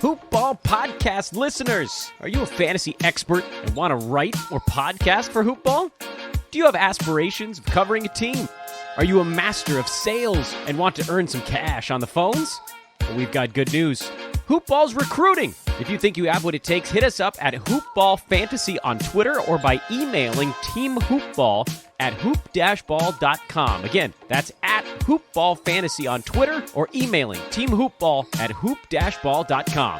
Hoop Ball podcast listeners. Are you a fantasy expert and want to write or podcast for Hoop Ball? Do you have aspirations of covering a team? Are you a master of sales and want to earn some cash on the phones? Well, we've got good news. Hoop Ball's recruiting. If you think you have what it takes, hit us up at Hoop Ball Fantasy on Twitter or by emailing teamhoopball@hoop-ball.com. Again, that's at Hoop Ball Fantasy on Twitter or emailing teamhoopball@hoop-ball.com.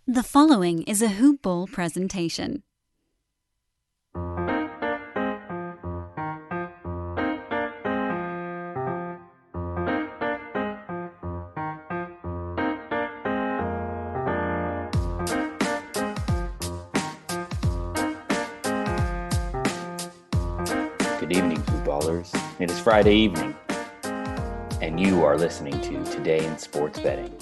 The following is a Hoop Ball presentation. Good evening, footballers. It is Friday evening, and you are listening to Today in Sports Betting.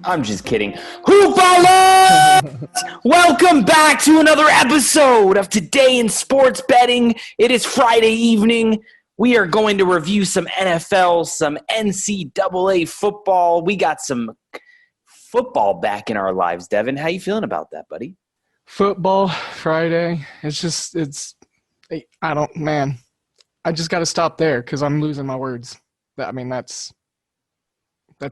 I'm just kidding. Hoopballers! Welcome back to another episode of Today in Sports Betting. It is Friday evening. We are going to review some NFL, some NCAA football. We got some football back in our lives, Devin. How you feeling about that, buddy? Football Friday. I just got to stop there because I'm losing my words. That's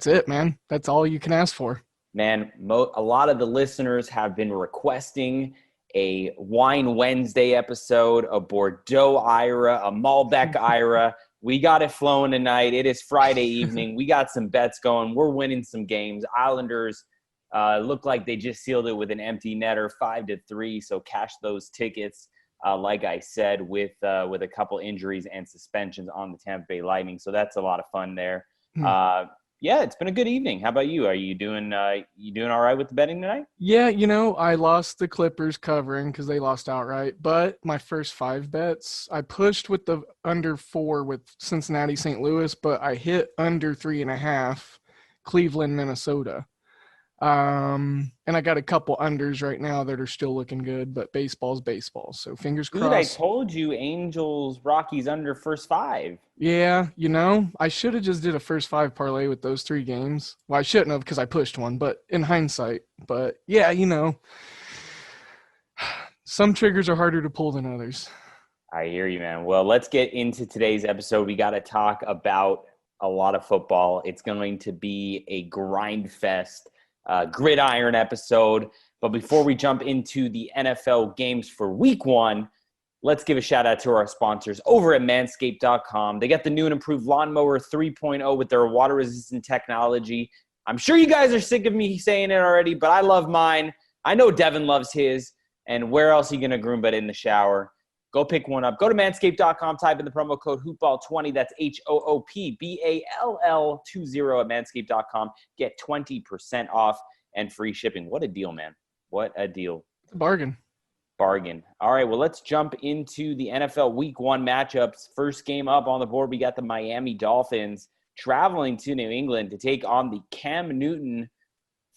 it, man. That's all you can ask for. Man, a lot of the listeners have been requesting a Wine Wednesday episode, a Bordeaux Ira, a Malbec Ira. We got it flowing tonight. It is Friday evening. We got some bets going. We're winning some games. Islanders look like they just sealed it with an empty netter, 5-3. So cash those tickets. Like I said, with a couple injuries and suspensions on the Tampa Bay Lightning. So that's a lot of fun there. Yeah, it's been a good evening. How about you? Are you doing all right with the betting tonight? Yeah, I lost the Clippers covering because they lost outright. But my first 5 bets, I pushed with the under 4 with Cincinnati, St. Louis, but I hit under 3.5 Cleveland, Minnesota. And I got a couple unders right now that are still looking good, but baseball's baseball. So fingers crossed. Dude, I told you Angels, Rockies under first 5. Yeah, I should have just did a first 5 parlay with those 3 games. Well, I shouldn't have because I pushed one, but in hindsight. But yeah, some triggers are harder to pull than others. I hear you, man. Well, let's get into today's episode. We got to talk about a lot of football. It's going to be a grind fest. Gridiron episode. But before we jump into the NFL games for week 1, let's give a shout out to our sponsors over at manscaped.com. They got the new and improved Lawnmower 3.0 with their water resistant technology. I'm sure you guys are sick of me saying it already, but I love mine. I know Devin loves his. And where else are you going to groom but in the shower? Go pick one up. Go to manscaped.com. Type in the promo code HoopBall20. That's HOOPBALL20 at manscaped.com. Get 20% off and free shipping. What a deal, man. What a deal. It's a bargain. Bargain. All right, well, let's jump into the NFL Week 1 matchups. First game up on the board, we got the Miami Dolphins traveling to New England to take on the Cam Newton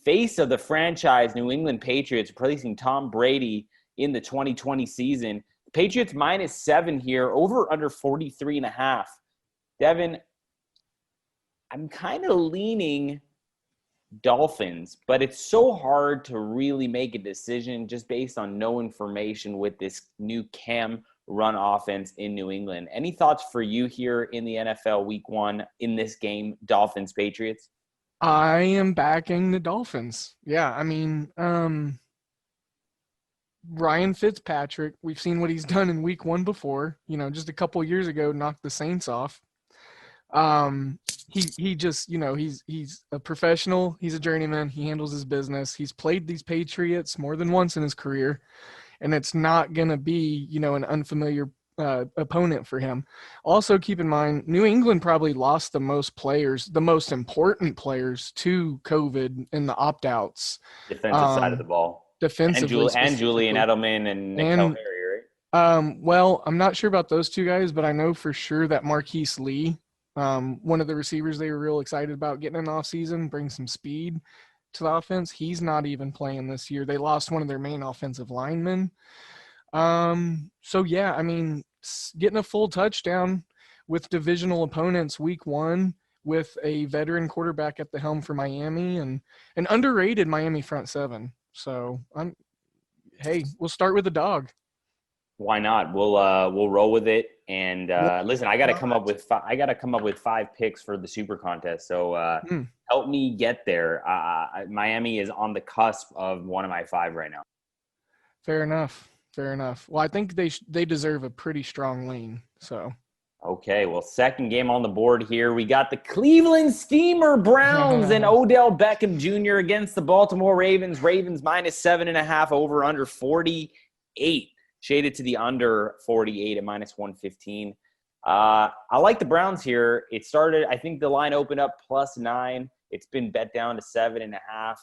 face of the franchise, New England Patriots, replacing Tom Brady in the 2020 season. Patriots -7 here, over under 43.5. Devin, I'm kind of leaning Dolphins, but it's so hard to really make a decision just based on no information with this new Cam run offense in New England. Any thoughts for you here in the NFL Week 1 in this game, Dolphins-Patriots? I am backing the Dolphins. Yeah, Ryan Fitzpatrick, we've seen what he's done in week 1 before, just a couple years ago, knocked the Saints off. He just, he's a professional. He's a journeyman. He handles his business. He's played these Patriots more than once in his career, and it's not going to be, an unfamiliar opponent for him. Also, keep in mind, New England probably lost the most players, the most important players to COVID in the opt-outs. Defensive side of the ball. Defensively, and Julian Edelman and Nikhil Harry, right? Well, I'm not sure about those 2 guys, but I know for sure that Marquise Lee, one of the receivers they were real excited about getting in the offseason, bring some speed to the offense. He's not even playing this year. They lost one of their main offensive linemen. So, yeah, getting a full touchdown with divisional opponents week 1 with a veteran quarterback at the helm for Miami and an underrated Miami front seven. So we'll start with the dog. Why not? We'll roll with it. And listen, I got to come up with 5 picks for the Super Contest. So help me get there. Miami is on the cusp of one of my 5 right now. Fair enough. Well, I think they deserve a pretty strong lean. So. Okay, well, second game on the board here. We got the Cleveland Steamer Browns and Odell Beckham Jr. against the Baltimore Ravens. Ravens minus 7.5 over under 48. Shaded to the under 48 at minus 115. I like the Browns here. It started, I think the line opened up +9. It's been bet down to 7.5.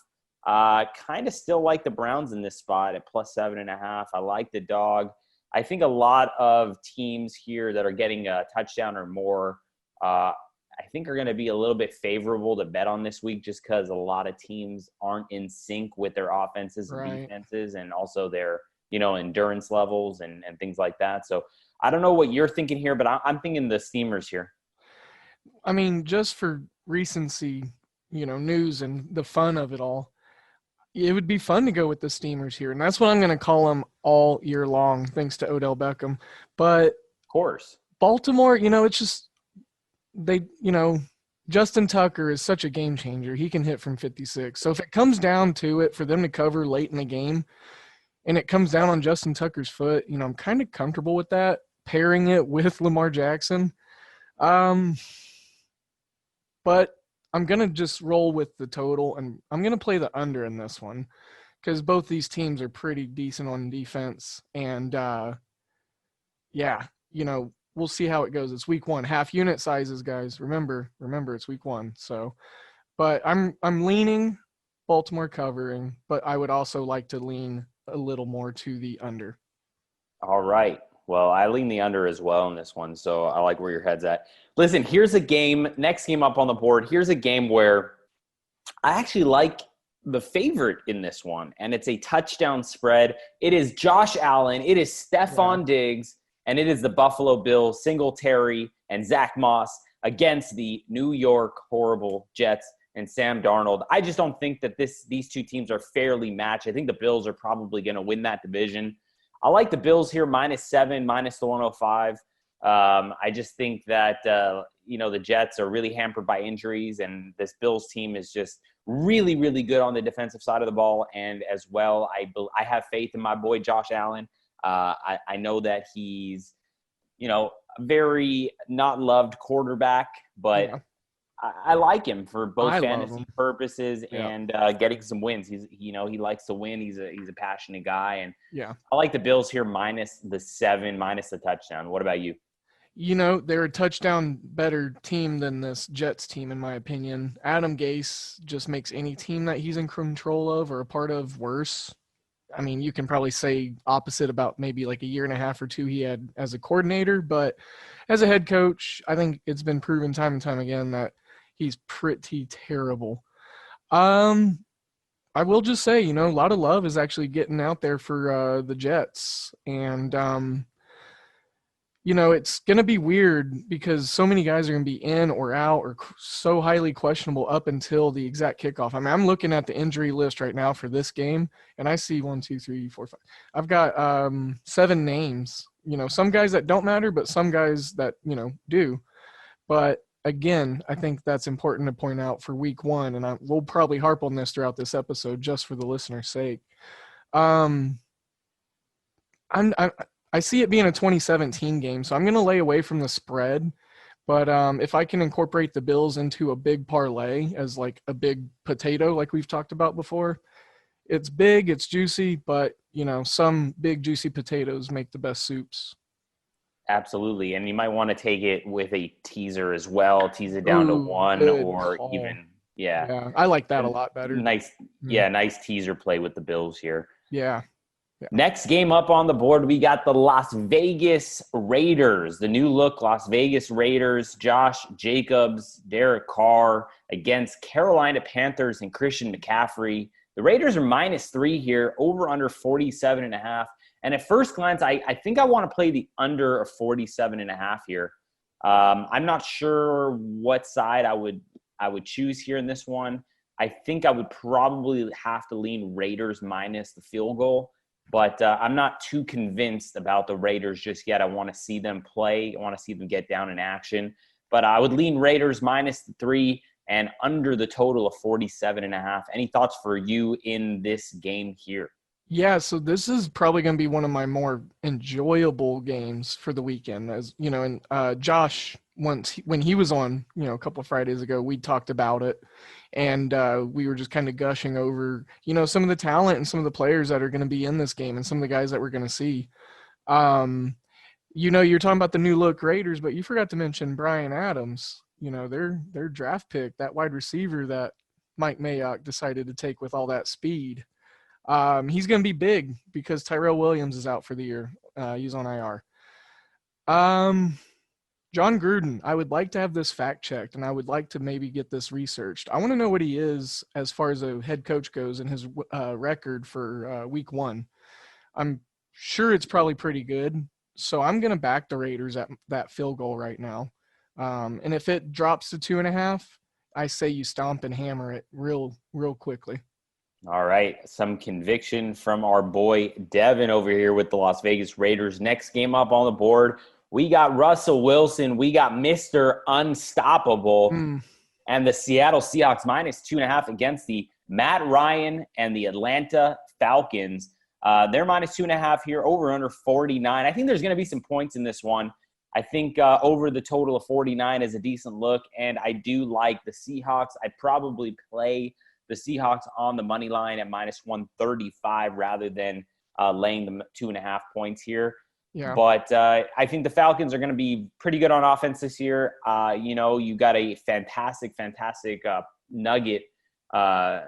Kind of still like the Browns in this spot at +7.5. I like the dog. I think a lot of teams here that are getting a touchdown or more, I think are going to be a little bit favorable to bet on this week just because a lot of teams aren't in sync with their offenses and defenses and also their, endurance levels and things like that. So I don't know what you're thinking here, but I'm thinking the Steamers here. I mean, just for recency, news and the fun of it all, it would be fun to go with the Steamers here. And that's what I'm going to call them all year long, thanks to Odell Beckham. But of course, Baltimore, it's just Justin Tucker is such a game changer. He can hit from 56. So if it comes down to it for them to cover late in the game and it comes down on Justin Tucker's foot, I'm kind of comfortable with that, pairing it with Lamar Jackson. But I'm going to just roll with the total, and I'm going to play the under in this one because both these teams are pretty decent on defense. And, we'll see how it goes. It's week 1. Half unit sizes, guys. Remember, it's week 1. So, but I'm leaning Baltimore covering, but I would also like to lean a little more to the under. All right. Well, I lean the under as well in this one, so I like where your head's at. Listen, here's a game, next game up on the board. Here's a game where I actually like the favorite in this one, and it's a touchdown spread. It is Josh Allen, it is Stephon Diggs, and it is the Buffalo Bills, Singletary and Zach Moss against the New York horrible Jets and Sam Darnold. I just don't think that these two teams are fairly matched. I think the Bills are probably going to win that division. I like the Bills here, -7, minus the 105. I just think that, the Jets are really hampered by injuries, and this Bills team is just really, really good on the defensive side of the ball. And as well, I have faith in my boy Josh Allen. I know that he's, a very not loved quarterback, but I like him for both fantasy purposes and getting some wins. He likes to win. He's a passionate guy, and I like the Bills here minus the 7, minus the touchdown. What about you? They're a touchdown better team than this Jets team, in my opinion. Adam Gase just makes any team that he's in control of or a part of worse. I mean, you can probably say opposite about maybe like a year and a half or 2 he had as a coordinator, but as a head coach, I think it's been proven time and time again that he's pretty terrible. I will just say, a lot of love is actually getting out there for the Jets. And, it's going to be weird because so many guys are going to be in or out or so highly questionable up until the exact kickoff. I mean, I'm looking at the injury list right now for this game, and I see 1, 2, 3, 4, 5. I've got 7 names. Some guys that don't matter, but some guys that, do. But again, I think that's important to point out for week 1, and we'll probably harp on this throughout this episode just for the listener's sake. I see it being a 2017 game, so I'm going to lay away from the spread. But if I can incorporate the Bills into a big parlay as like a big potato like we've talked about before, it's big, it's juicy, but, some big juicy potatoes make the best soups. Absolutely. And you might want to take it with a teaser as well, tease it down to 1 or call. Even. Yeah. I like that a lot better. Nice. Yeah. Nice teaser play with the Bills here. Yeah. Next game up on the board, we got the Las Vegas Raiders, the new look Las Vegas Raiders, Josh Jacobs, Derek Carr against Carolina Panthers and Christian McCaffrey. The Raiders are -3 here, over under 47.5. And at first glance, I think I want to play the under of 47.5 here. I'm not sure what side I would choose here in this one. I think I would probably have to lean Raiders minus the field goal, but I'm not too convinced about the Raiders just yet. I want to see them play. I want to see them get down in action. But I would lean Raiders minus the 3 and under the total of 47.5. Any thoughts for you in this game here? Yeah, so this is probably going to be one of my more enjoyable games for the weekend. As you know, and Josh, when he was on, a couple of Fridays ago, we talked about it, and we were just kind of gushing over, some of the talent and some of the players that are going to be in this game and some of the guys that we're going to see. You're talking about the new look Raiders, but you forgot to mention Brian Adams. Their draft pick, that wide receiver that Mike Mayock decided to take with all that speed. He's going to be big because Tyrell Williams is out for the year. He's on IR. John Gruden, I would like to have this fact checked, and I would like to maybe get this researched. I want to know what he is as far as a head coach goes and his record for week 1. I'm sure it's probably pretty good, so I'm going to back the Raiders at that field goal right now. And if it drops to 2.5, I say you stomp and hammer it real quickly. All right, some conviction from our boy Devin over here with the Las Vegas Raiders. Next game up on the board, we got Russell Wilson. We got Mr. Unstoppable. And the Seattle Seahawks minus 2.5 against the Matt Ryan and the Atlanta Falcons. They're minus 2.5 here, over under 49. I think there's going to be some points in this one. I think over the total of 49 is a decent look, and I do like the Seahawks. I'd probably play the Seahawks on the money line at minus 135 rather than laying the 2.5 points here. Yeah. But I think the Falcons are going to be pretty good on offense this year. You got a fantastic nugget of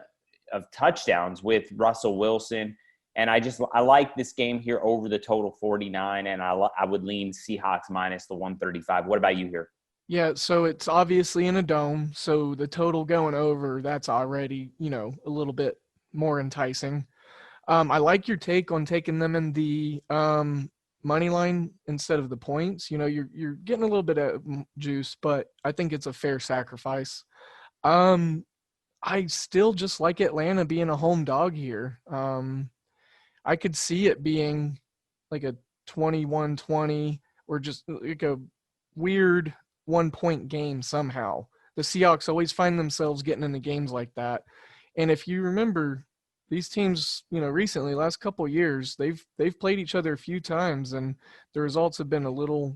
touchdowns with Russell Wilson. And I like this game here over the total 49, and I would lean Seahawks minus the 135. What about you here? Yeah, so it's obviously in a dome, so the total going over, that's already, a little bit more enticing. I like your take on taking them in the money line instead of the points. You're getting a little bit of juice, but I think it's a fair sacrifice. I still just like Atlanta being a home dog here. I could see it being like a 21-20 or just like a weird 1-point game somehow. The Seahawks always find themselves getting into games like that. And if you remember, these teams, recently, last couple of years, they've played each other a few times, and the results have been a little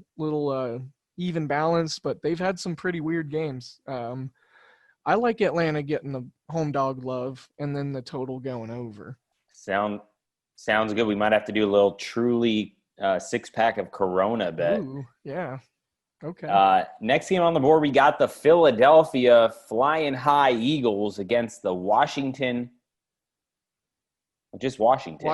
even balanced, but they've had some pretty weird games. I like Atlanta getting the home dog love and then the total going over. Sounds good. We might have to do a little truly 6-pack of Corona bet. Ooh, yeah. Okay. Next game on the board, we got the Philadelphia Flying High Eagles against the Washington. Against Washington.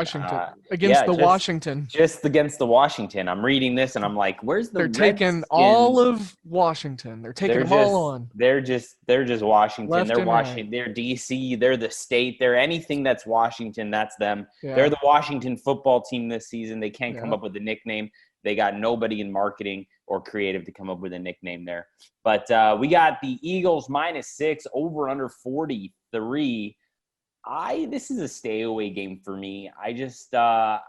Just against the Washington. I'm reading this and I'm like, where's the They're taking all of Washington. They're taking them all on. They're just Washington. Left They're and Washington. right. They're DC. They're the state. They're anything that's Washington. That's them. Yeah. They're the Washington football team this season. They can't come up with a nickname. They got nobody in marketing or creative to come up with a nickname there. But we got the Eagles minus 6, over under 43. This is a stay away game for me. I just I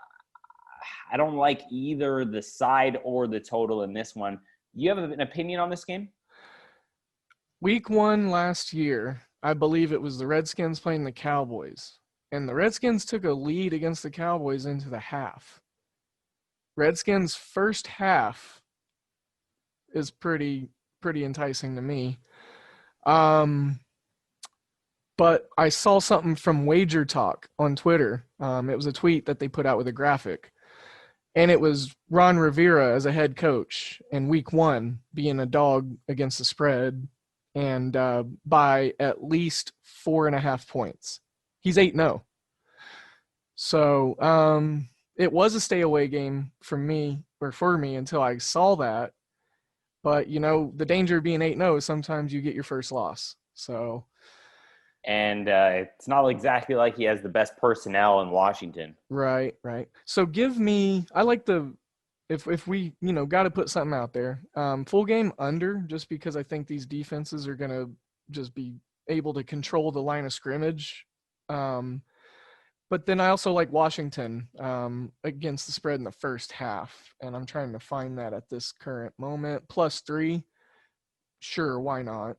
don't like either the side or the total in this one. You have an opinion on this game? Week 1 last year, I believe it was the Redskins playing the Cowboys, and the Redskins took a lead against the Cowboys into the half. Redskins' first half is pretty enticing to me. But I saw something from Wager Talk on Twitter. It was a tweet that they put out with a graphic. And it was Ron Rivera as a head coach in week 1 being a dog against the spread and by at least 4.5 points. He's 8-0. So it was a stay away game for me until I saw that. But, the danger of being 8-0 is sometimes you get your first loss. So... And it's not exactly like he has the best personnel in Washington. Right. So I like the if we, got to put something out there, full game under, just because I think these defenses are going to just be able to control the line of scrimmage. But then I also like Washington against the spread in the first half, and I'm trying to find that at this current moment. +3, sure, why not?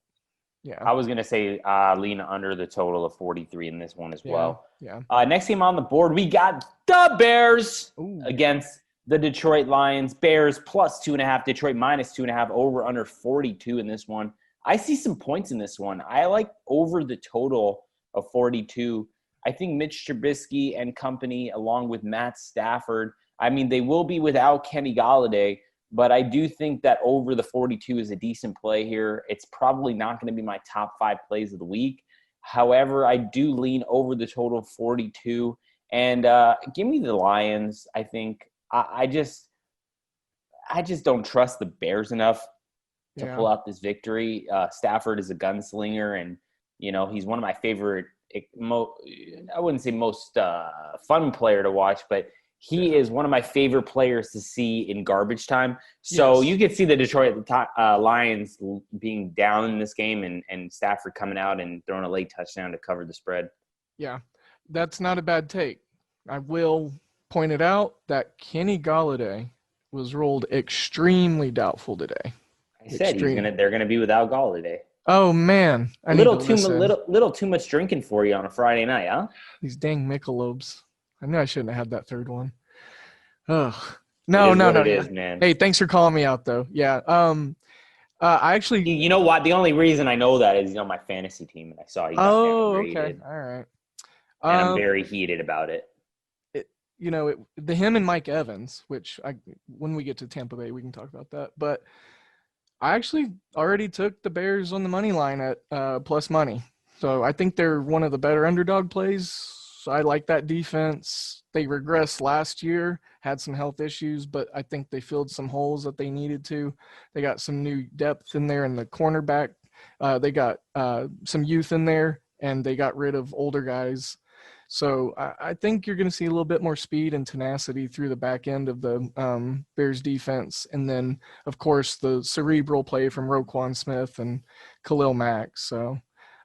Yeah. I was going to say lean under the total of 43 in this one as well. Yeah. Next game on the board, we got the Bears Ooh. against the Detroit Lions. Bears +2.5, Detroit -2.5, over under 42 in this one. I see some points in this one. I like over the total of 42. I think Mitch Trubisky and company, along with Matt Stafford, I mean, they will be without Kenny Golladay, but I do think that over the 42 is a decent play here. It's probably not going to be my top 5 plays of the week. However, I do lean over the total of 42. And give me the Lions. I think I just don't trust the Bears enough to pull out this victory. Stafford is a gunslinger, and he's one of my favorite. I wouldn't say most fun player to watch, but he is one of my favorite players to see in garbage time. So you could see the Detroit Lions being down in this game, and Stafford coming out and throwing a late touchdown to cover the spread. Yeah, that's not a bad take. I will point it out that Kenny Golladay was rolled extremely doubtful today. I said they're gonna be without Golladay. Oh man, a little too much drinking for you on a Friday night, huh? These dang Michelobes. I knew I shouldn't have had that third one. Ugh. No. It is, man. Hey, thanks for calling me out though. Yeah. I actually. You know what? The only reason I know that is my fantasy team, and I saw you. Okay. All right. And I'm very heated about it. Him and Mike Evans, which when we get to Tampa Bay, we can talk about that. But I actually already took the Bears on the money line at plus money. So I think they're one of the better underdog plays. So I like that defense. They regressed last year, had some health issues, but I think they filled some holes that they needed to. They got some new depth in there in the cornerback. They got some youth in there, and they got rid of older guys. So I think you're going to see a little bit more speed and tenacity through the back end of the Bears defense. And then, of course, the cerebral play from Roquan Smith and Khalil Mack. So,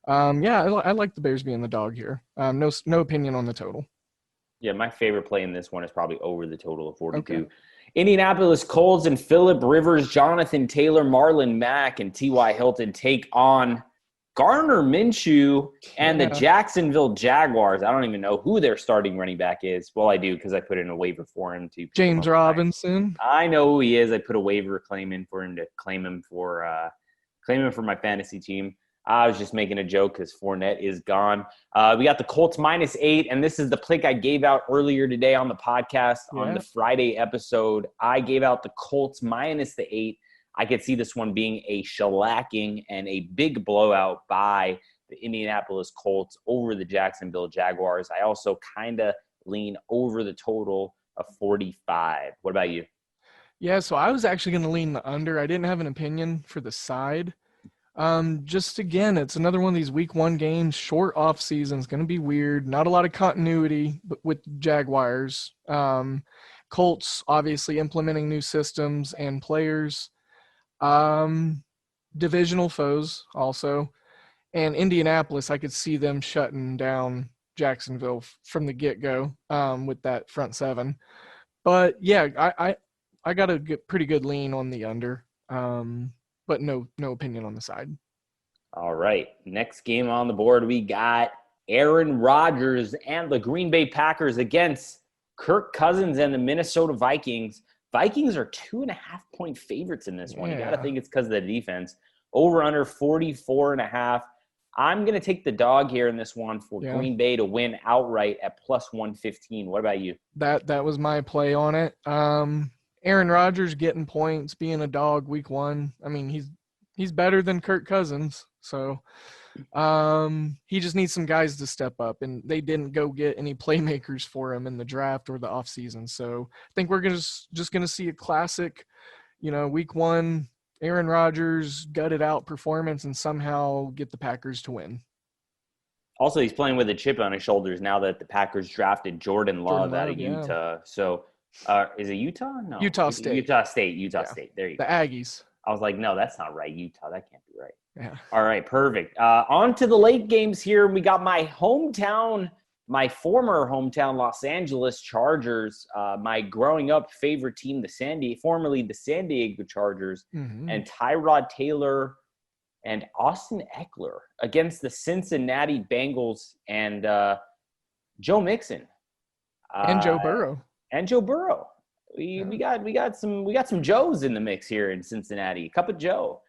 I like the Bears being the dog here. No opinion on the total. Yeah, my favorite play in this one is probably over the total of 42. Okay. Indianapolis Colts and Phillip Rivers, Jonathan Taylor, Marlon Mack, and T.Y. Hilton take on Gardner Minshew and the Jacksonville Jaguars. I don't even know who their starting running back is. Well, I do because I put in a waiver for him to James Robinson. I know who he is. I put a waiver claim in for him to claim him for my fantasy team. I was just making a joke because Fournette is gone. We got the Colts -8, and this is the pick I gave out earlier today on the podcast on the Friday episode. I gave out the Colts -8. I could see this one being a shellacking and a big blowout by the Indianapolis Colts over the Jacksonville Jaguars. I also kind of lean over the total of 45. What about you? Yeah, so I was actually going to lean the under. I didn't have an opinion for the side. Just again, it's another one of these week 1 games, short off season. It's going to be weird. Not a lot of continuity with Jaguars. Colts obviously implementing new systems and players. Divisional foes also, and Indianapolis, I could see them shutting down Jacksonville from the get-go with that front seven. But yeah, I got a pretty good lean on the under, but no opinion on the side. All right, next game on the board, we got Aaron Rodgers and the Green Bay Packers against Kirk Cousins and the Minnesota Vikings. Vikings are 2.5-point favorites in this one. You got to think it's because of the defense. Over under 44.5. I'm going to take the dog here in this one for Green Bay to win outright at +115. What about you? That was my play on it. Aaron Rodgers getting points, being a dog week 1. I mean, he's better than Kirk Cousins. So he just needs some guys to step up, and they didn't go get any playmakers for him in the draft or the offseason. So I think we're just going to see a classic, week 1, Aaron Rodgers gutted out performance and somehow get the Packers to win. Also, he's playing with a chip on his shoulders now that the Packers drafted Jordan Love out of Utah. So Is it Utah? No. Utah State. Utah State. Yeah. State. There you The go. Aggies. I was like, no, that's not right. Utah. That can't be right. Yeah. All right, perfect. On to the late games here. We got my former hometown, Los Angeles Chargers, my growing up favorite team, formerly the San Diego Chargers, and Tyrod Taylor and Austin Eckler against the Cincinnati Bengals and Joe Mixon. And Joe Burrow. We got some Joes in the mix here in Cincinnati. Cup of Joe.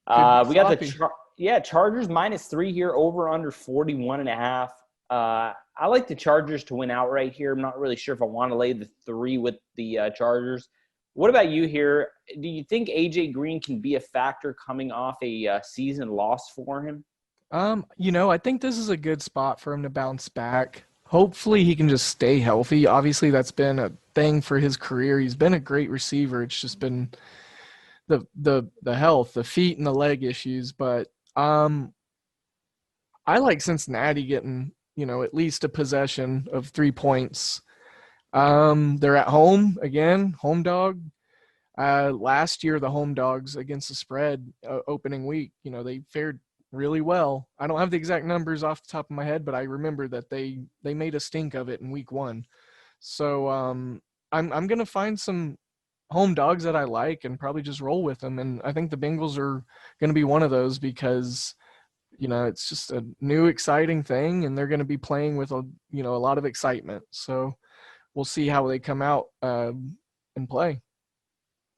We got the Chargers -3 here, over under 41.5. I like the Chargers to win outright here. I'm not really sure if I want to lay the 3 with the Chargers. What about you here? Do you think AJ Green can be a factor coming off a season loss for him? I think this is a good spot for him to bounce back. Hopefully he can just stay healthy. Obviously that's been a thing for his career. He's been a great receiver. It's just been the health, the feet and the leg issues. But I like Cincinnati getting, at least a possession of 3 points. They're at home again, home dog. Last year, the home dogs against the spread opening week, they fared really well. I don't have the exact numbers off the top of my head, but I remember that they made a stink of it in week 1. So I'm going to find some home dogs that I like and probably just roll with them. And I think the Bengals are going to be one of those because, it's just a new exciting thing and they're going to be playing with a lot of excitement. So we'll see how they come out and play.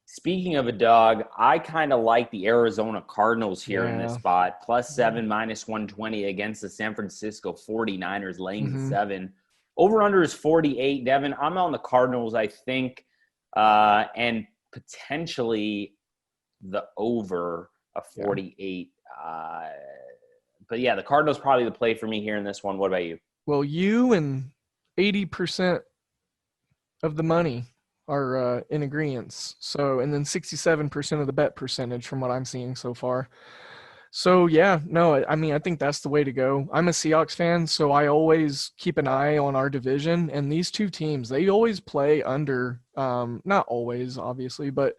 Speaking of a dog, I kind of like the Arizona Cardinals here in this spot. +7, -120 against the San Francisco 49ers, laying the 7. Over-under is 48. Devin, I'm on the Cardinals, I think, and potentially the over of 48. But, yeah, the Cardinals probably the play for me here in this one. What about you? Well, you and 80% of the money are in agreement. So, and then 67% of the bet percentage from what I'm seeing so far. So, I think that's the way to go. I'm a Seahawks fan, so I always keep an eye on our division. And these two teams, they always play under, not always, obviously, but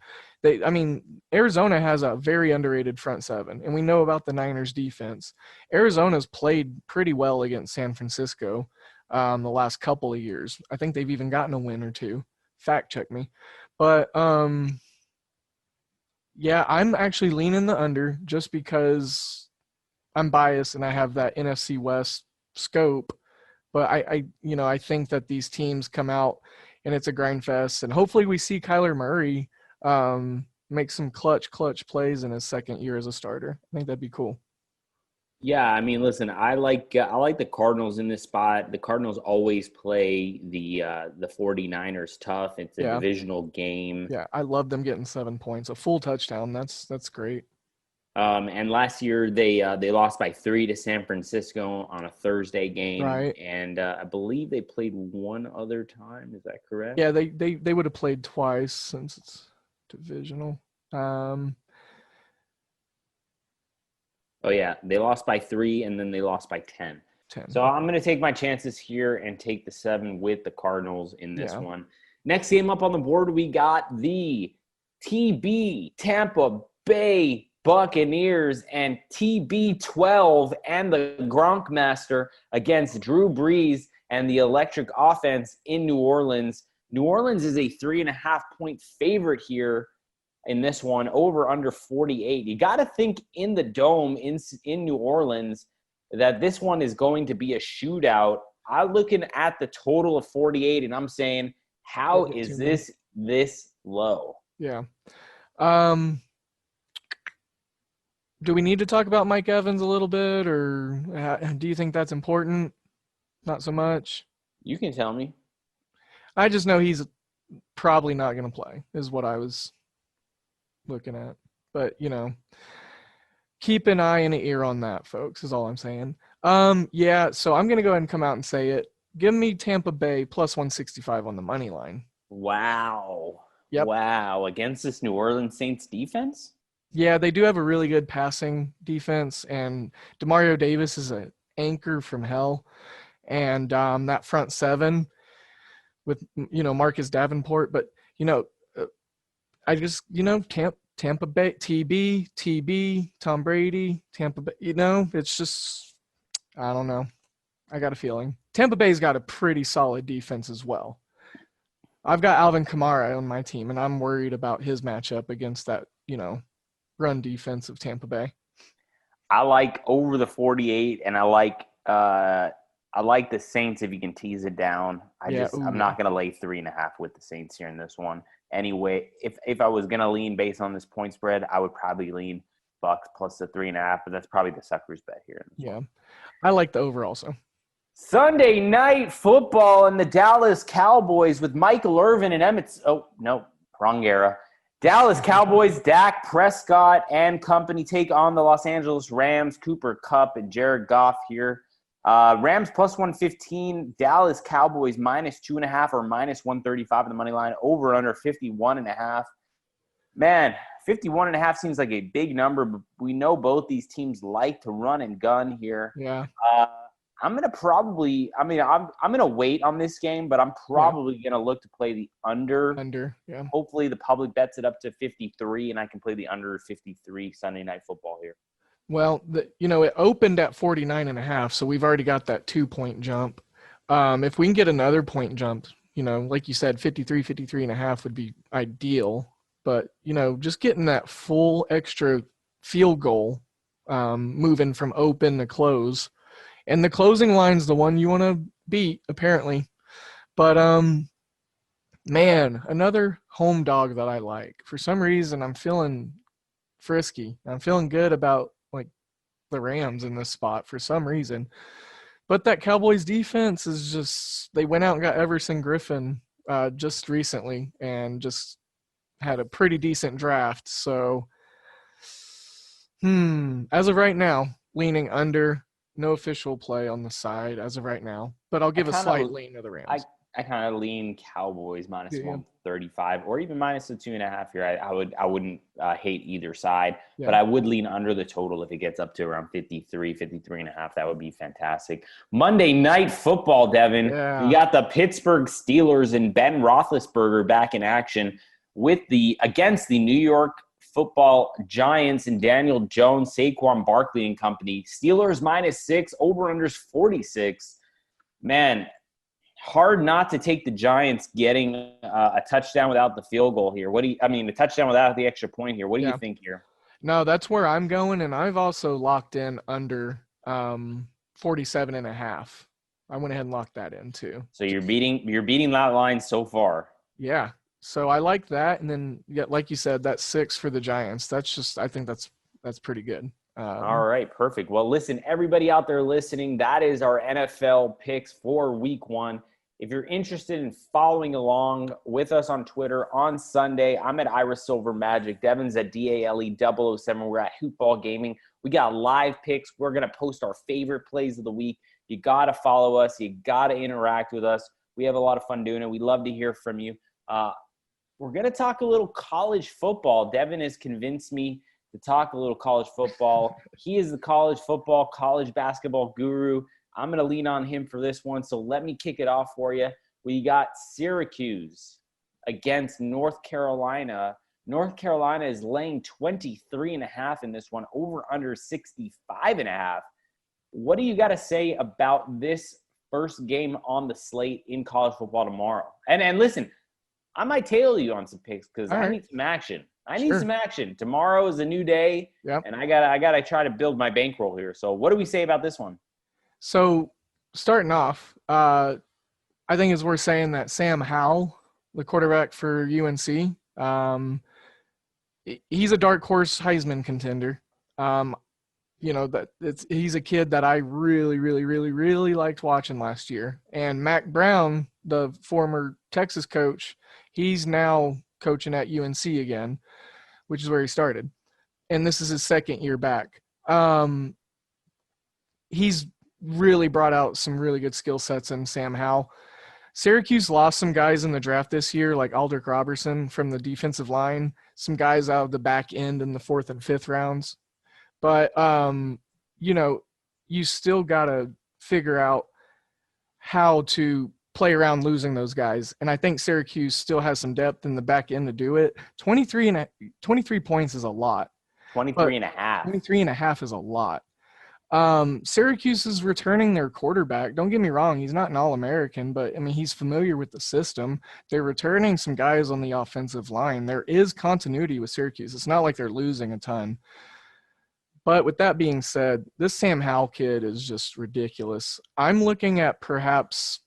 Arizona has a very underrated front seven, and we know about the Niners defense. Arizona's played pretty well against San Francisco the last couple of years. I think they've even gotten a win or two. Fact check me. But, I'm actually leaning the under just because I'm biased and I have that NFC West scope. But I think that these teams come out and it's a grind fest, and hopefully we see Kyler Murray make some clutch plays in his second year as a starter. I think that'd be cool. Yeah, listen, I like the Cardinals in this spot. The Cardinals always play the 49ers tough. It's a divisional game. Yeah, I love them getting 7 points, a full touchdown. That's great. And last year they lost by 3 to San Francisco on a Thursday game. Right. And I believe they played one other time. Is that correct? Yeah, they would have played twice since it's divisional. Oh, yeah. They lost by 3, and then they lost by 10. So I'm going to take my chances here and take the 7 with the Cardinals in this one. Next game up on the board, we got the TB Tampa Bay Buccaneers and TB12 and the Gronk Master against Drew Brees and the electric offense in New Orleans. New Orleans is a 3.5-point favorite here in this one, over under 48. You got to think in the Dome in New Orleans that this one is going to be a shootout. I'm looking at the total of 48, and I'm saying, how is this low? Yeah. Do we need to talk about Mike Evans a little bit, or do you think that's important? Not so much. You can tell me. I just know he's probably not going to play, is what I was looking at. But, keep an eye and an ear on that, folks, is all I'm saying. So I'm going to go ahead and come out and say it. Give me Tampa Bay plus 165 on the money line. Wow. Yep. Wow. Against this New Orleans Saints defense? Yeah, they do have a really good passing defense, and Demario Davis is an anchor from hell. And that front seven, with Marcus Davenport, but I just Tampa Bay, TB, Tom Brady, Tampa Bay. It's just I don't know. I got a feeling Tampa Bay's got a pretty solid defense as well. I've got Alvin Kamara on my team, and I'm worried about his matchup against that run defense of Tampa Bay. I like over the 48, and I like the Saints if you can tease it down. I'm not going to lay 3.5 with the Saints here in this one. Anyway, if I was going to lean based on this point spread, I would probably lean Bucks plus the 3.5, but that's probably the sucker's bet here. Yeah, I like the over also. Sunday night football and the Dallas Cowboys with Michael Irvin and Emmett. Oh, no, wrong era. Dallas Cowboys, Dak Prescott and company take on the Los Angeles Rams, Cooper Kupp and Jared Goff here. Rams plus 115, Dallas Cowboys minus 2.5 or minus 135 on the money line, over under 51.5. Man, 51.5 seems like a big number, but we know both these teams like to run and gun here. Yeah. I'm going to wait on this game, but I'm probably going to look to play the under. Under, yeah. Hopefully the public bets it up to 53, and I can play the under 53 Sunday night football here. Well, it opened at 49.5, so we've already got that 2-point jump. If we can get another point jump, like you said, 53.5 would be ideal. But, just getting that full extra field goal, moving from open to close. And the closing line's the one you want to beat, apparently. But, man, another home dog that I like. For some reason, I'm feeling frisky. I'm feeling good about the Rams in this spot for some reason. But that Cowboys defense is just – they went out and got Everson Griffin just recently and just had a pretty decent draft. So, as of right now, leaning under – no official play on the side as of right now, but I'll give a slight lean to the Rams. I kind of lean Cowboys minus 135 or even minus the 2.5 here. I wouldn't hate either side, but I would lean under the total if it gets up to around 53.5. That would be fantastic. Monday night football, Devin. Yeah. You got the Pittsburgh Steelers and Ben Roethlisberger back in action against the New York Football Giants and Daniel Jones, Saquon Barkley and company. Steelers minus 6, over-unders 46. Man, hard not to take the Giants getting a touchdown without the field goal here. A touchdown without the extra point here. What do you think here? No, that's where I'm going, and I've also locked in under 47.5. I went ahead and locked that in too. So you're beating that line so far. Yeah. So I like that, and then like you said, that 6 for the Giants. I think that's pretty good. All right, perfect. Well, listen, everybody out there listening, that is our NFL picks for Week 1. If you're interested in following along with us on Twitter on Sunday, I'm at Ira Silver Magic. Devin's at DALE007. We're at Hoopball Gaming. We got live picks. We're gonna post our favorite plays of the week. You gotta follow us. You gotta interact with us. We have a lot of fun doing it. We love to hear from you. We're going to talk a little college football. Devin has convinced me to talk a little college football. He is the college basketball guru. I'm going to lean on him for this one. So let me kick it off for you. We got Syracuse against North Carolina. North Carolina is laying 23.5 in this one, over under 65.5. What do you got to say about this first game on the slate in college football tomorrow? And listen, I might tail you on some picks because I need some action. I need some action. Tomorrow is a new day, and I gotta try to build my bankroll here. So what do we say about this one? So starting off, I think it's worth saying that Sam Howell, the quarterback for UNC, he's a dark horse Heisman contender. He's a kid that I really, really, really, really liked watching last year. And Mac Brown, the former Texas coach, he's now coaching at UNC again, which is where he started. And this is his second year back. He's really brought out some really good skill sets in Sam Howell. Syracuse lost some guys in the draft this year, like Aldrick Robertson from the defensive line, some guys out of the back end in the 4th and 5th rounds. But, you still got to figure out how to play around losing those guys. And I think Syracuse still has some depth in the back end to do it. 23 points is a lot. 23 and a half. 23 and a half is a lot. Syracuse is returning their quarterback. Don't get me wrong. He's not an All-American, but I mean, he's familiar with the system. They're returning some guys on the offensive line. There is continuity with Syracuse. It's not like they're losing a ton. But with that being said, this Sam Howell kid is just ridiculous. I'm looking at perhaps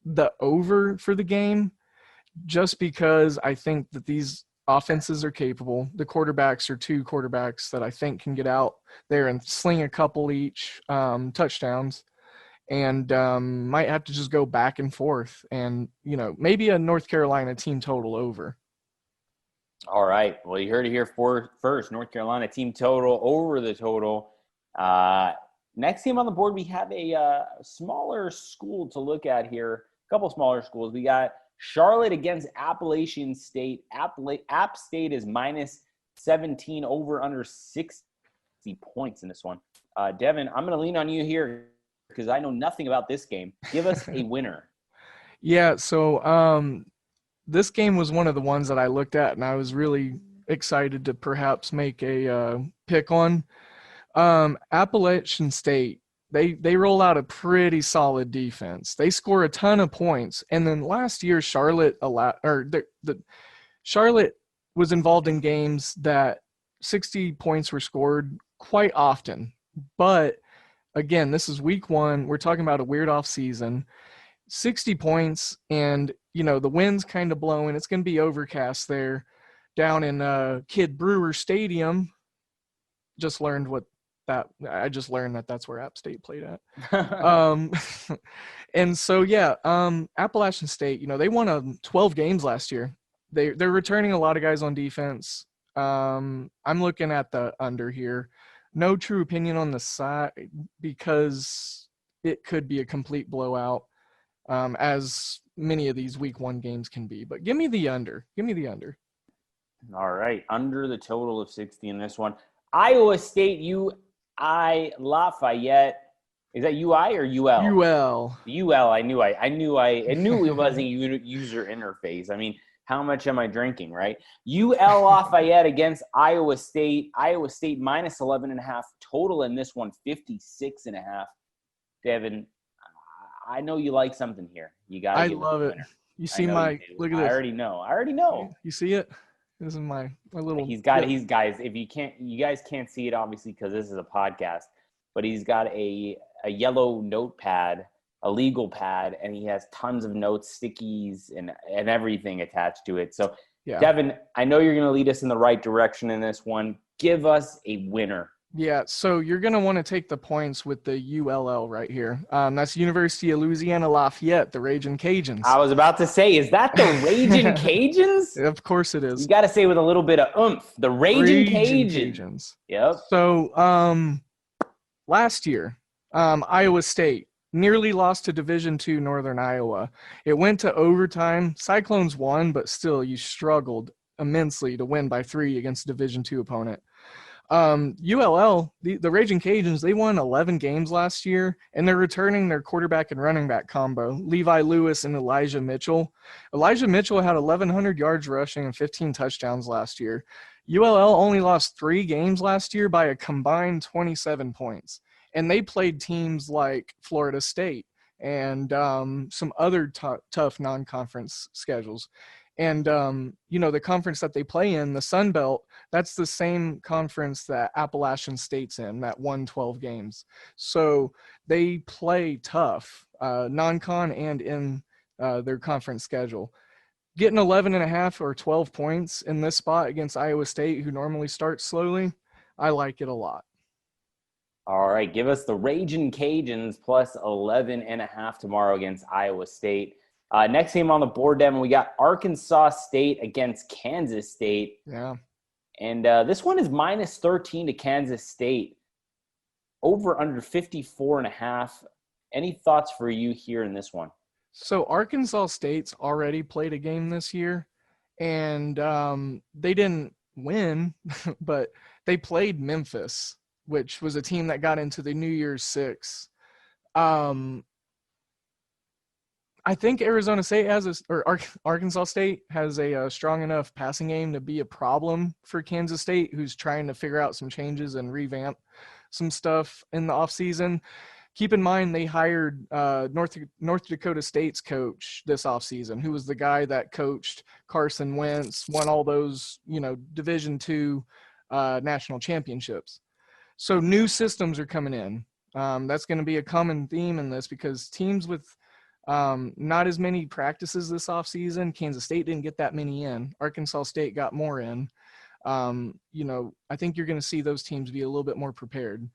the over for the game just because I think that these offenses are capable. The quarterbacks are two quarterbacks that I think can get out there and sling a couple each touchdowns, and might have to just go back and forth and, maybe a North Carolina team total over. All right. Well, you heard it here first. North Carolina team total over the total. Next team on the board, we have a smaller school to look at here. A couple smaller schools. We got Charlotte against Appalachian State. App State is minus 17, over under 60 points in this one. Devin, I'm going to lean on you here because I know nothing about this game. Give us a winner. Yeah, so this game was one of the ones that I looked at, and I was really excited to perhaps make a pick on. Appalachian State, they roll out a pretty solid defense. They score a ton of points, and then last year Charlotte Charlotte was involved in games that 60 points were scored quite often. But again, this is week 1. We're talking about a weird off season. 60 points, and the wind's kind of blowing. It's going to be overcast there down in Kid Brewer Stadium. I just learned that that's where App State played at. And so, Appalachian State, they won 12 games last year. They're returning a lot of guys on defense. I'm looking at the under here. No true opinion on the side because it could be a complete blowout, as many of these week 1 games can be. But give me the under. All right. Under the total of 60 in this one. Iowa State, UI Lafayette. Is that UI or UL? UL. I knew it was a user interface. I mean, how much am I drinking, right? UL Lafayette against Iowa State. Iowa State minus 11.5 total in this one, 56.5. Devin, I know you like something here. You got. I love it. You see look at this. I already know. You see it? This is my little. He's guys. If you guys can't see it obviously because this is a podcast, but he's got a yellow notepad, a legal pad, and he has tons of notes, stickies, and everything attached to it. So, yeah. Devin, I know you're going to lead us in the right direction in this one. Give us a winner. Yeah, so you're going to want to take the points with the ULL right here. That's University of Louisiana Lafayette, the Ragin' Cajuns. I was about to say, is that the Ragin' Cajuns? Of course it is. You got to say with a little bit of oomph, the Ragin' Cajuns. Yep. So last year, Iowa State nearly lost to Division II Northern Iowa. It went to overtime. Cyclones won, but still you struggled immensely to win by 3 against a Division II opponent. ULL, the Ragin' Cajuns, they won 11 games last year, and they're returning their quarterback and running back combo, Levi Lewis and Elijah Mitchell. Elijah Mitchell had 1,100 yards rushing and 15 touchdowns last year. ULL only lost 3 games last year by a combined 27 points, and they played teams like Florida State and some other tough non-conference schedules. And, the conference that they play in, the Sun Belt, that's the same conference that Appalachian State's in, that won 12 games. So they play tough, non-con and in their conference schedule. Getting 11.5 or 12 points in this spot against Iowa State, who normally starts slowly, I like it a lot. All right, give us the Ragin' Cajuns plus 11.5 tomorrow against Iowa State. Next game on the board, Devin, we got Arkansas State against Kansas State. Yeah. And this one is minus 13 to Kansas State. Over under 54.5. Any thoughts for you here in this one? So Arkansas State's already played a game this year, and they didn't win, but they played Memphis, which was a team that got into the New Year's Six. I think Arizona State Arkansas State has a strong enough passing game to be a problem for Kansas State, who's trying to figure out some changes and revamp some stuff in the offseason. Keep in mind they hired North Dakota State's coach this offseason, who was the guy that coached Carson Wentz, won all those, Division II national championships. So new systems are coming in. That's going to be a common theme in this because teams with not as many practices this offseason, Kansas State didn't get that many in. Arkansas State got more in. I think you're going to see those teams be a little bit more prepared.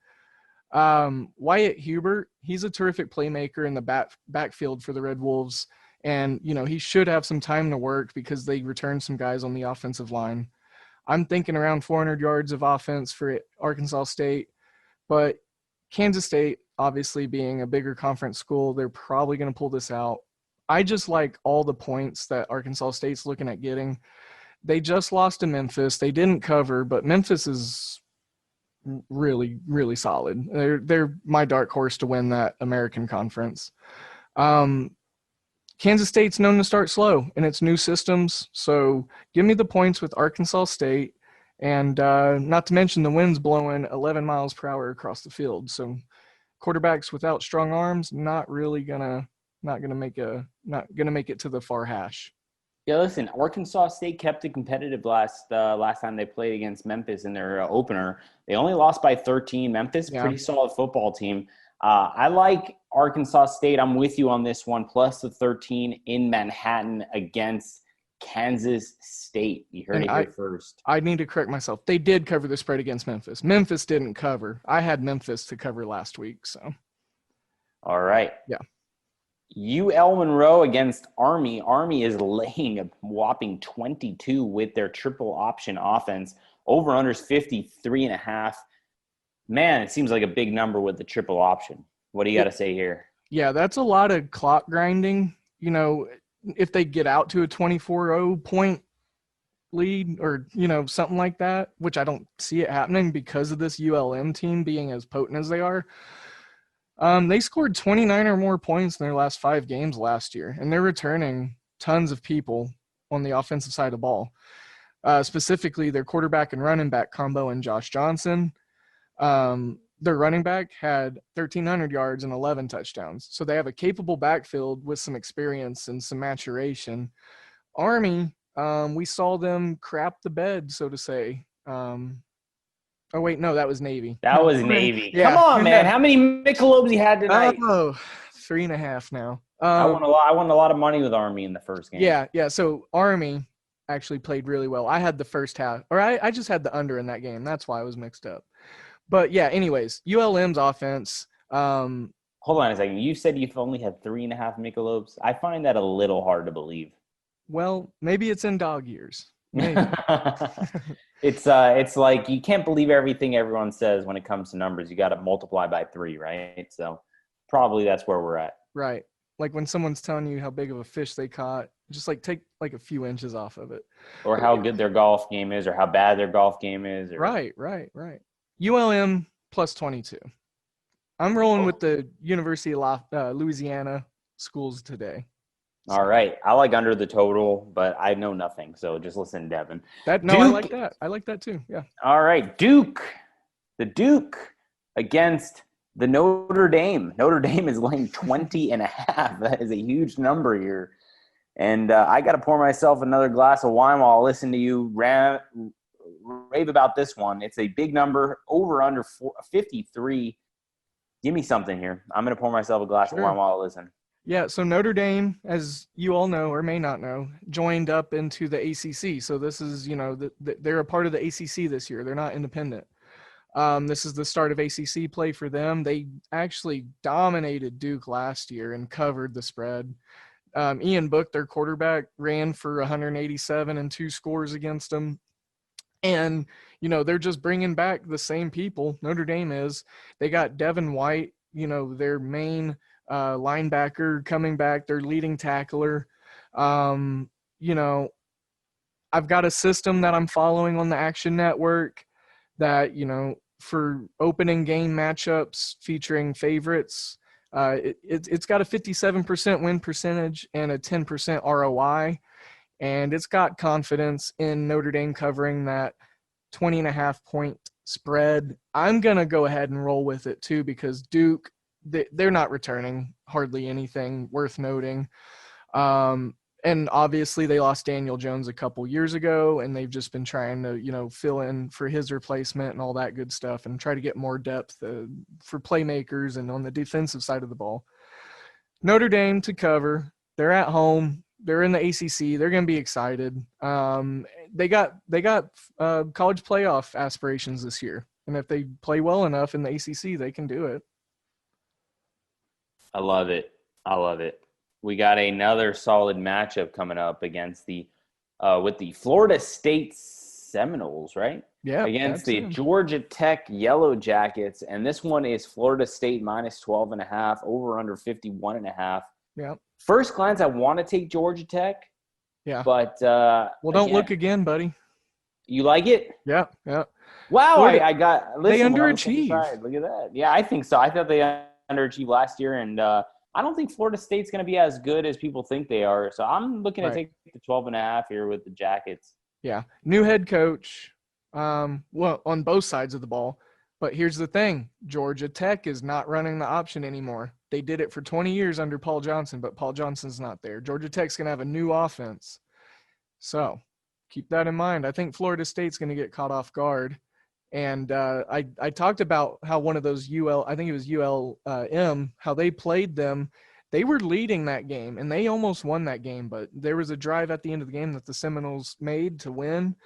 Wyatt Hubert, he's a terrific playmaker in the backfield for the Red Wolves. And, he should have some time to work because they returned some guys on the offensive line. I'm thinking around 400 yards of offense for Arkansas State, but Kansas State, obviously being a bigger conference school, they're probably going to pull this out. I just like all the points that Arkansas State's looking at getting. They just lost to Memphis. They didn't cover, but Memphis is really, really solid. They're my dark horse to win that American Conference. Kansas State's known to start slow in its new systems, so give me the points with Arkansas State, and not to mention the wind's blowing 11 miles per hour across the field. So quarterbacks without strong arms not gonna make it to the far hash. Yeah, listen, Arkansas State kept it competitive last time they played against Memphis in their opener. They only lost by 13. Memphis, pretty solid football team. I like Arkansas State. I'm with you on this one, plus the 13 in Manhattan against Kansas State. You heard it here first. I need to correct myself. They did cover the spread against Memphis. Memphis didn't cover. I had Memphis to cover last week. So, all right. Yeah. UL Monroe against Army. Army is laying a whopping 22 with their triple option offense. Over-unders 53.5. Man, it seems like a big number with the triple option. What do you got to say here? Yeah, that's a lot of clock grinding. If they get out to a 24-0 point lead or, something like that, which I don't see it happening because of this ULM team being as potent as they are. They scored 29 or more points in their last 5 games last year, and they're returning tons of people on the offensive side of the ball. Specifically, their quarterback and running back combo and Josh Johnson. Their running back had 1,300 yards and 11 touchdowns. So they have a capable backfield with some experience and some maturation. Army, we saw them crap the bed, so to say. Oh, wait, no, that was Navy. That was Navy. Yeah. Come on, man. How many Michelobes you had tonight? Oh, 3.5 now. I won a lot of money with Army in the first game. Yeah. So Army actually played really well. I had the first half, or I just had the under in that game. That's why I was mixed up. But yeah, anyways, ULM's offense. Hold on a second. You said you've only had 3.5 Michelobes. I find that a little hard to believe. Well, maybe it's in dog years. Maybe. It's like you can't believe everything everyone says when it comes to numbers. You got to multiply by 3, right? So probably that's where we're at. Right. Like when someone's telling you how big of a fish they caught, just like take like a few inches off of it. Or how good their golf game is, or how bad their golf game is. Or... Right. ULM plus 22. I'm rolling with the University of Louisiana schools today. All right. I like under the total, but I know nothing. So just listen, Devin. I like that. I like that too. Yeah. All right. Duke. The Duke against the Notre Dame. Notre Dame is laying 20.5. That is a huge number here. And I got to pour myself another glass of wine while I listen to you rave about this one. It's a big number, over under 53. Give me something here. I'm going to pour myself a glass of wine while I listen. Yeah, so Notre Dame, as you all know or may not know, joined up into the ACC. So this is, they're a part of the ACC this year. They're not independent. This is the start of ACC play for them. They actually dominated Duke last year and covered the spread. Ian Book, their quarterback, ran for 187 and 2 scores against them. And, they're just bringing back the same people. Notre Dame is. They got Devin White, their main linebacker coming back, their leading tackler. I've got a system that I'm following on the Action Network that, for opening game matchups featuring favorites, It's got a 57% win percentage and a 10% ROI, and it's got confidence in Notre Dame covering that 20.5 point spread. I'm going to go ahead and roll with it too, because Duke, they're not returning hardly anything worth noting. And obviously they lost Daniel Jones a couple years ago, and they've just been trying to, fill in for his replacement and all that good stuff and try to get more depth for playmakers and on the defensive side of the ball. Notre Dame to cover. They're at home. They're in the ACC. They're going to be excited. They got college playoff aspirations this year, and if they play well enough in the ACC, they can do it. I love it. We got another solid matchup coming up against with the Florida State Seminoles, right? Yeah. Against the Georgia Tech Yellow Jackets, and this one is Florida State minus 12.5, over under 51.5. Yeah. First glance, I want to take Georgia Tech. Yeah. But don't look again, buddy. You like it? Yeah. Wow, Florida, I got. They listen, underachieved. Look at that. Yeah, I think so. I thought they underachieved last year, and I don't think Florida State's going to be as good as people think they are. So I'm looking to take the 12.5 here with the Jackets. Yeah. New head coach, on both sides of the ball. But here's the thing. Georgia Tech is not running the option anymore. They did it for 20 years under Paul Johnson, but Paul Johnson's not there. Georgia Tech's going to have a new offense. So keep that in mind. I think Florida State's going to get caught off guard. And I talked about how one of those I think it was ULM, how they played them. They were leading that game, and they almost won that game. But there was a drive at the end of the game that the Seminoles made to win.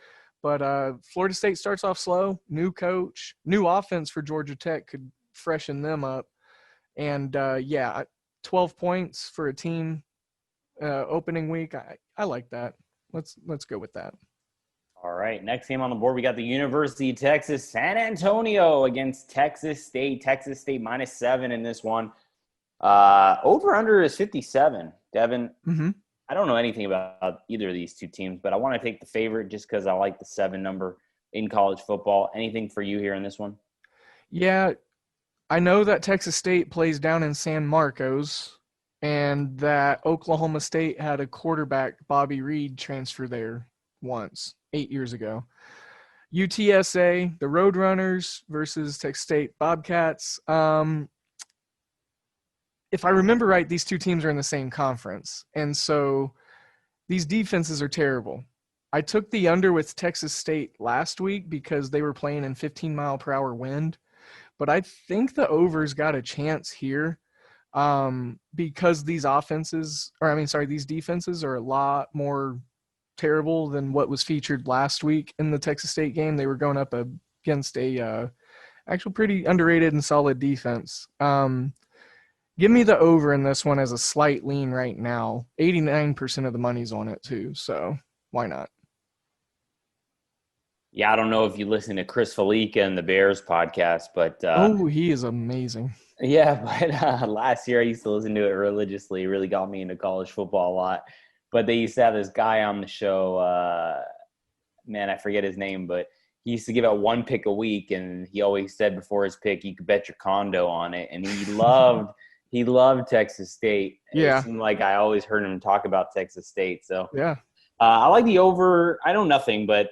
But Florida State starts off slow, new coach, new offense for Georgia Tech could freshen them up. And, 12 points for a team opening week. I like that. Let's go with that. All right, next game on the board, we got the University of Texas San Antonio against Texas State. Texas State minus 7 in this one. Over-under is 57. Devin, I don't know anything about either of these two teams, but I want to take the favorite just because I like the 7 number in college football. Anything for you here in this one? Yeah, I know that Texas State plays down in San Marcos, and that Oklahoma State had a quarterback, Bobby Reed, transfer there once, 8 years ago. UTSA, the Roadrunners versus Texas State Bobcats. If I remember right, these two teams are in the same conference, and so these defenses are terrible. I took the under with Texas State last week because they were playing in 15-mile-per-hour wind, but I think the over's got a chance here because these defenses are a lot more terrible than what was featured last week in the Texas State game. They were going up against a actual pretty underrated and solid defense. Give me the over in this one as a slight lean right now. 89% of the money's on it too, so why not? Yeah, I don't know if you listen to Chris Felica and the Bears podcast, but he is amazing. Yeah, but last year I used to listen to it religiously. It really got me into college football a lot. But they used to have this guy on the show, I forget his name, but he used to give out one pick a week, and he always said before his pick, you could bet your condo on it. And he loved Texas State. Yeah. It seemed like I always heard him talk about Texas State. So yeah. I like the over. I know nothing, but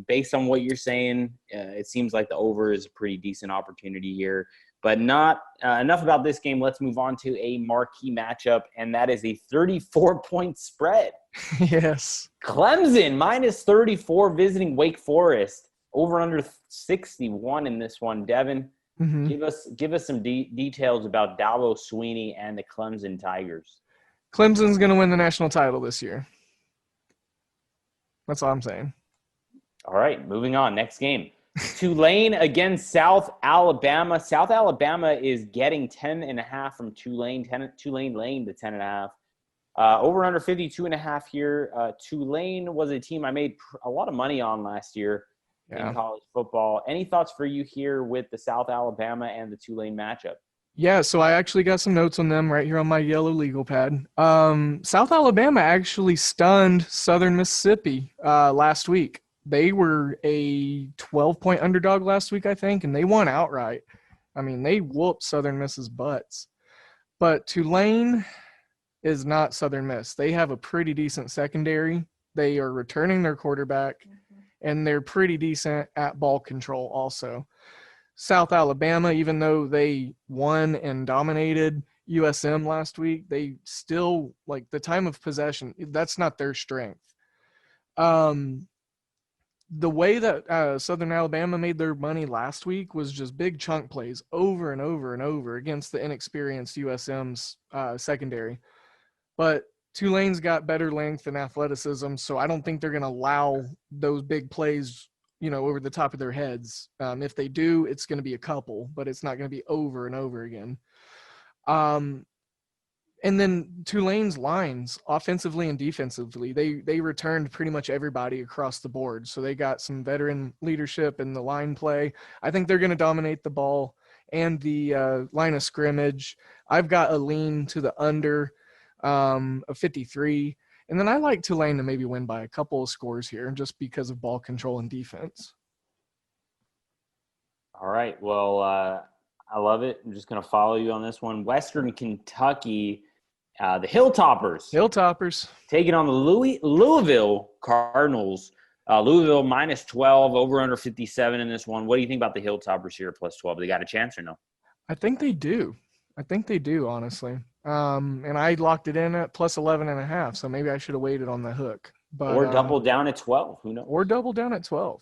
based on what you're saying, it seems like the over is a pretty decent opportunity here. But not enough about this game. Let's move on to a marquee matchup, and that is a 34-point spread. Yes. Clemson minus 34 visiting Wake Forest. Over under 61 in this one. Devin, give us some details about Dabo Swinney and the Clemson Tigers. Clemson's going to win the national title this year. That's all I'm saying. All right, moving on. Next game. Tulane against South Alabama. South Alabama is getting 10.5 from Tulane. Tulane laying the 10.5. Over under 52.5 here. Tulane was a team I made a lot of money on last year in college football. Any thoughts for you here with the South Alabama and the Tulane matchup? Yeah, so I actually got some notes on them right here on my yellow legal pad. South Alabama actually stunned Southern Mississippi last week. They were a 12-point underdog last week, I think, and they won outright. I mean, they whooped Southern Miss's butts. But Tulane is not Southern Miss. They have a pretty decent secondary. They are returning their quarterback, and they're pretty decent at ball control also. South Alabama, even though they won and dominated USM last week, they still, like, the time of possession, that's not their strength. The way that Southern Alabama made their money last week was just big chunk plays over and over and over against the inexperienced USM's secondary. But Tulane's got better length and athleticism, so I don't think they're going to allow those big plays, over the top of their heads. If they do, it's going to be a couple, but it's not going to be over and over again. And then Tulane's lines, offensively and defensively, they returned pretty much everybody across the board. So they got some veteran leadership in the line play. I think they're going to dominate the ball and the line of scrimmage. I've got a lean to the under of 53. And then I like Tulane to maybe win by a couple of scores here just because of ball control and defense. All right. Well, I love it. I'm just going to follow you on this one. Western Kentucky, the Hilltoppers. Taking on the Louisville Cardinals. Louisville minus 12, over under 57 in this one. What do you think about the Hilltoppers here plus 12? They got a chance or no? I think they do, honestly. And I locked it in at plus 11.5, so maybe I should have waited on the hook. But, or double down at 12. Who knows? Or double down at 12.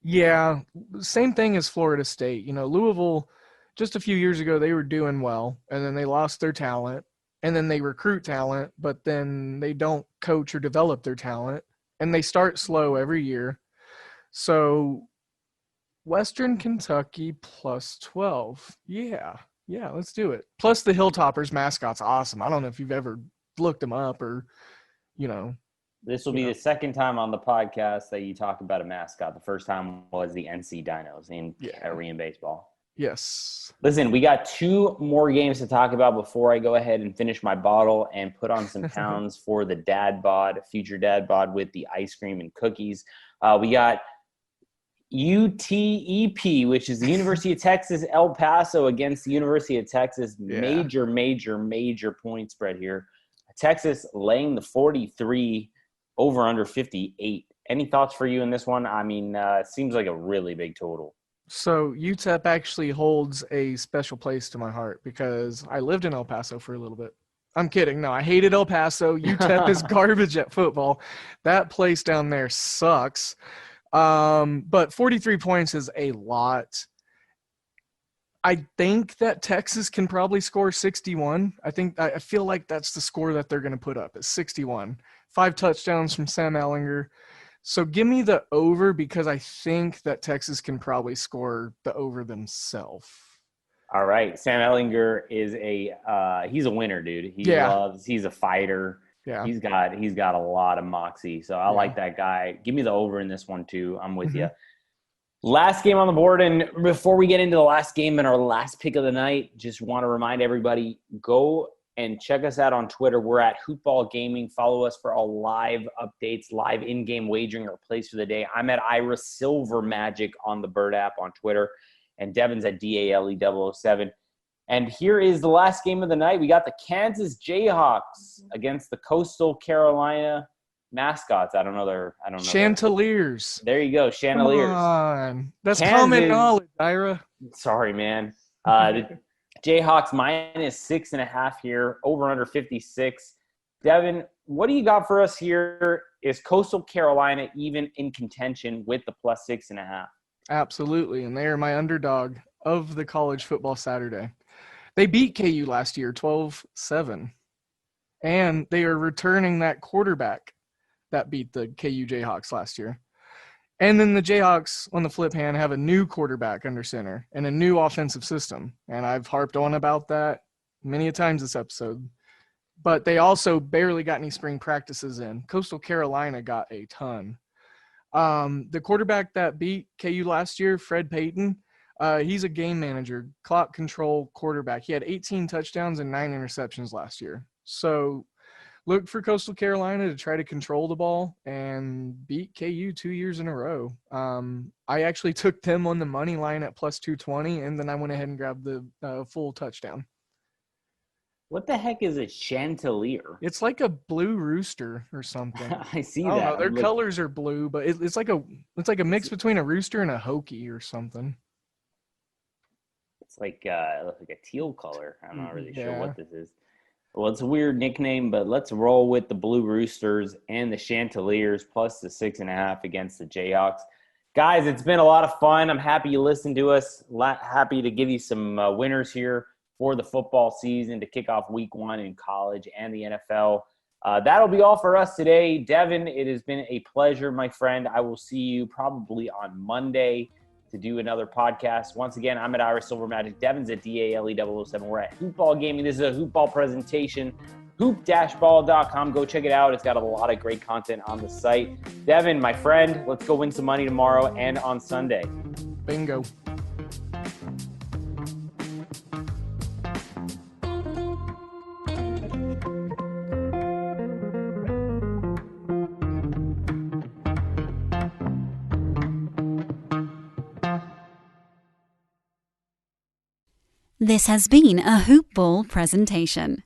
Yeah, same thing as Florida State. Louisville, just a few years ago, they were doing well, and then they lost their talent, and then they recruit talent, but then they don't coach or develop their talent, and they start slow every year. So Western Kentucky plus 12. Yeah, let's do it. Plus the Hilltoppers mascot's awesome. I don't know if you've ever looked them up or, This will be the second time on the podcast that you talk about a mascot. The first time was the NC Dinos in Korean baseball. Yes. Listen, we got 2 more games to talk about before I go ahead and finish my bottle and put on some pounds for the dad bod, future dad bod with the ice cream and cookies. We got UTEP, which is the University of Texas El Paso against the University of Texas. Major point spread here. Texas laying the 43, over under 58. Any thoughts for you in this one? I mean, it seems like a really big total. So UTEP actually holds a special place to my heart because I lived in El Paso for a little bit. I'm kidding. No, I hated El Paso. UTEP is garbage at football. That place down there sucks. But 43 points is a lot. I think that Texas can probably score 61. I feel like that's the score that they're going to put up is 61. 5 touchdowns from Sam Ehlinger. So give me the over because I think that Texas can probably score the over themselves. All right. Sam Ehlinger is he's a winner, dude. He's a fighter. Yeah. He's got a lot of moxie. So I like that guy. Give me the over in this one too. I'm with you. Last game on the board, and before we get into the last game and our last pick of the night, just want to remind everybody, go and check us out on Twitter. We're at Hoopball Gaming. Follow us for all live updates, live in-game wagering, or plays for the day. I'm at Ira Silver Magic on the Bird app on Twitter, and Devin's at DALE007. And here is the last game of the night. We got the Kansas Jayhawks against the Coastal Carolina mascots. I don't know. Chanticleers. There you go, Chanticleers. Come on. That's Kansas, common knowledge, Ira. Sorry, man. The Jayhawks minus 6.5 here, over under 56. Devin, what do you got for us here? Is Coastal Carolina even in contention with the plus 6.5? Absolutely, and they are my underdog of the college football Saturday. They beat KU last year 12-7, and they are returning that quarterback that beat the KU Jayhawks last year. And then the Jayhawks, on the flip hand, have a new quarterback under center and a new offensive system. And I've harped on about that many a times this episode. But they also barely got any spring practices in. Coastal Carolina got a ton. The quarterback that beat KU last year, Fred Payton, he's a game manager, clock control quarterback. He had 18 touchdowns and 9 interceptions last year. So look for Coastal Carolina to try to control the ball and beat KU 2 years in a row. I actually took them on the money line at plus 220, and then I went ahead and grabbed the full touchdown. What the heck is a chanticleer? It's like a blue rooster or something. I see I don't that. know. Their colors are blue, but it's like a mix between a rooster and a hokie or something. It's like it looks like a teal color. I'm not really sure Yeah. what this is. Well, it's a weird nickname, but let's roll with the Blue Roosters and the Chanticleers plus the 6.5 against the Jayhawks. Guys, it's been a lot of fun. I'm happy you listened to us. Happy to give you some winners here for the football season to kick off week 1 in college and the NFL. That'll be all for us today. Devin, it has been a pleasure, my friend. I will see you probably on Monday to do another podcast. Once again, I'm at Ira Silver Magic. Devin's at DALE007. We're at Hoopball Gaming. This is a Hoopball presentation. Hoop-ball.com. Go check it out. It's got a lot of great content on the site. Devin, my friend, let's go win some money tomorrow and on Sunday. Bingo. This has been a Hoop Ball presentation.